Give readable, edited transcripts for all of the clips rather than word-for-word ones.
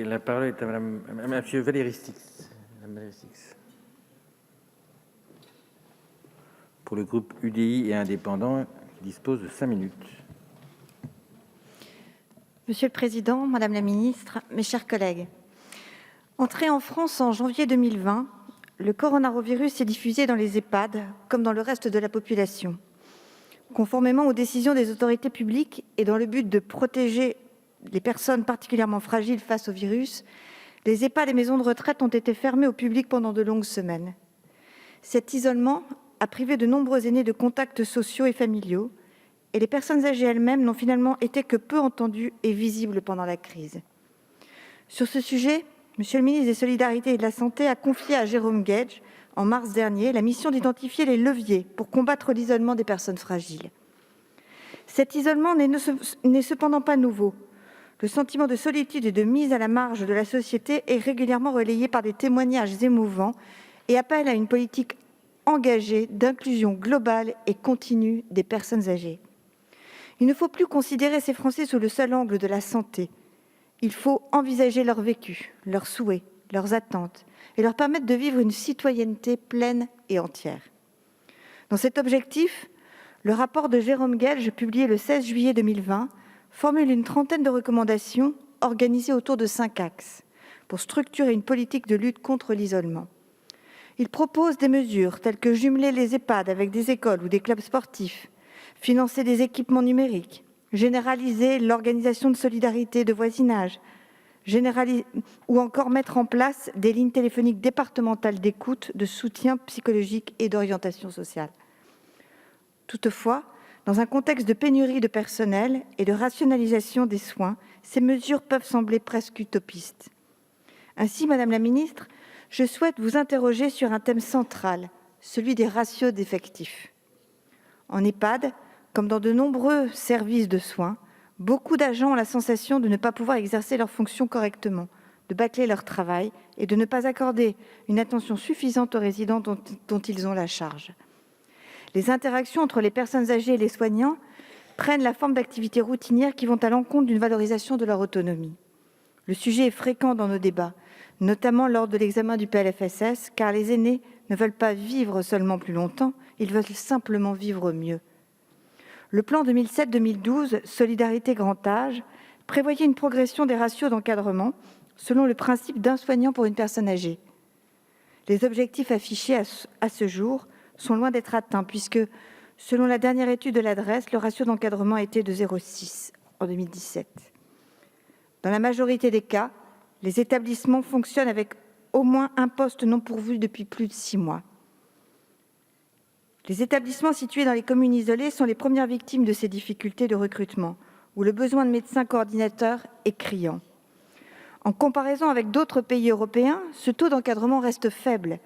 La parole est à Monsieur Valéry Stix. Pour le groupe UDI et indépendants, qui dispose de 5 minutes. Monsieur le Président, Madame la Ministre, mes chers collègues, entré en France en janvier 2020, le coronavirus s'est diffusé dans les EHPAD comme dans le reste de la population. Conformément aux décisions des autorités publiques et dans le but de protéger les personnes particulièrement fragiles face au virus, les EHPAD et maisons de retraite ont été fermées au public pendant de longues semaines. Cet isolement a privé de nombreux aînés de contacts sociaux et familiaux, et les personnes âgées elles-mêmes n'ont finalement été que peu entendues et visibles pendant la crise. Sur ce sujet, M. le ministre des Solidarités et de la Santé a confié à Jérôme Guedj, en mars dernier, la mission d'identifier les leviers pour combattre l'isolement des personnes fragiles. Cet isolement n'est cependant pas nouveau. Le sentiment de solitude et de mise à la marge de la société est régulièrement relayé par des témoignages émouvants et appelle à une politique engagée d'inclusion globale et continue des personnes âgées. Il ne faut plus considérer ces Français sous le seul angle de la santé. Il faut envisager leur vécu, leurs souhaits, leurs attentes et leur permettre de vivre une citoyenneté pleine et entière. Dans cet objectif, le rapport de Jérôme Guedj, publié le 16 juillet 2020, formule une trentaine de recommandations organisées autour de 5 axes pour structurer une politique de lutte contre l'isolement. Il propose des mesures telles que jumeler les EHPAD avec des écoles ou des clubs sportifs, financer des équipements numériques, généraliser l'organisation de solidarité de voisinage, ou encore mettre en place des lignes téléphoniques départementales d'écoute, de soutien psychologique et d'orientation sociale. Toutefois, dans un contexte de pénurie de personnel et de rationalisation des soins, ces mesures peuvent sembler presque utopistes. Ainsi, Madame la Ministre, je souhaite vous interroger sur un thème central, celui des ratios d'effectifs. En EHPAD, comme dans de nombreux services de soins, beaucoup d'agents ont la sensation de ne pas pouvoir exercer leurs fonctions correctement, de bâcler leur travail et de ne pas accorder une attention suffisante aux résidents dont ils ont la charge. Les interactions entre les personnes âgées et les soignants prennent la forme d'activités routinières qui vont à l'encontre d'une valorisation de leur autonomie. Le sujet est fréquent dans nos débats, notamment lors de l'examen du PLFSS, car les aînés ne veulent pas vivre seulement plus longtemps, ils veulent simplement vivre mieux. Le plan 2007-2012, Solidarité Grand Âge, prévoyait une progression des ratios d'encadrement selon le principe d'un soignant pour une personne âgée. Les objectifs affichés à ce jour sont loin d'être atteints, puisque, selon la dernière étude de l'adresse, le ratio d'encadrement était de 0,6 en 2017. Dans la majorité des cas, les établissements fonctionnent avec au moins un poste non pourvu depuis plus de 6 mois. Les établissements situés dans les communes isolées sont les premières victimes de ces difficultés de recrutement, où le besoin de médecins coordinateurs est criant. En comparaison avec d'autres pays européens, ce taux d'encadrement reste faible.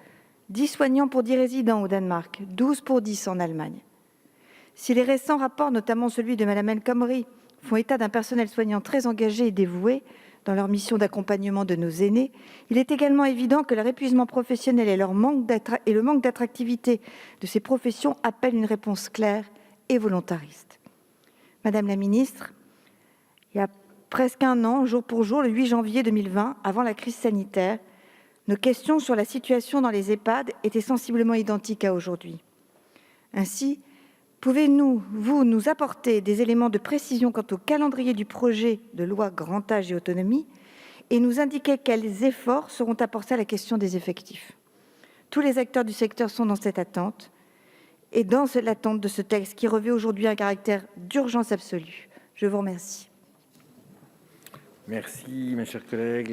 10 soignants pour 10 résidents au Danemark, 12 pour 10 en Allemagne. Si les récents rapports, notamment celui de Mme El Khomri, font état d'un personnel soignant très engagé et dévoué dans leur mission d'accompagnement de nos aînés, il est également évident que leur épuisement professionnel et le manque d'attractivité de ces professions appellent une réponse claire et volontariste. Madame la ministre, il y a presque un an, jour pour jour, le 8 janvier 2020, avant la crise sanitaire, nos questions sur la situation dans les EHPAD étaient sensiblement identiques à aujourd'hui. Ainsi, pouvez-vous nous apporter des éléments de précision quant au calendrier du projet de loi Grand Âge et Autonomie et nous indiquer quels efforts seront apportés à la question des effectifs? Tous les acteurs du secteur sont dans cette attente et dans l'attente de ce texte qui revêt aujourd'hui un caractère d'urgence absolue. Je vous remercie. Merci, mes chers collègues.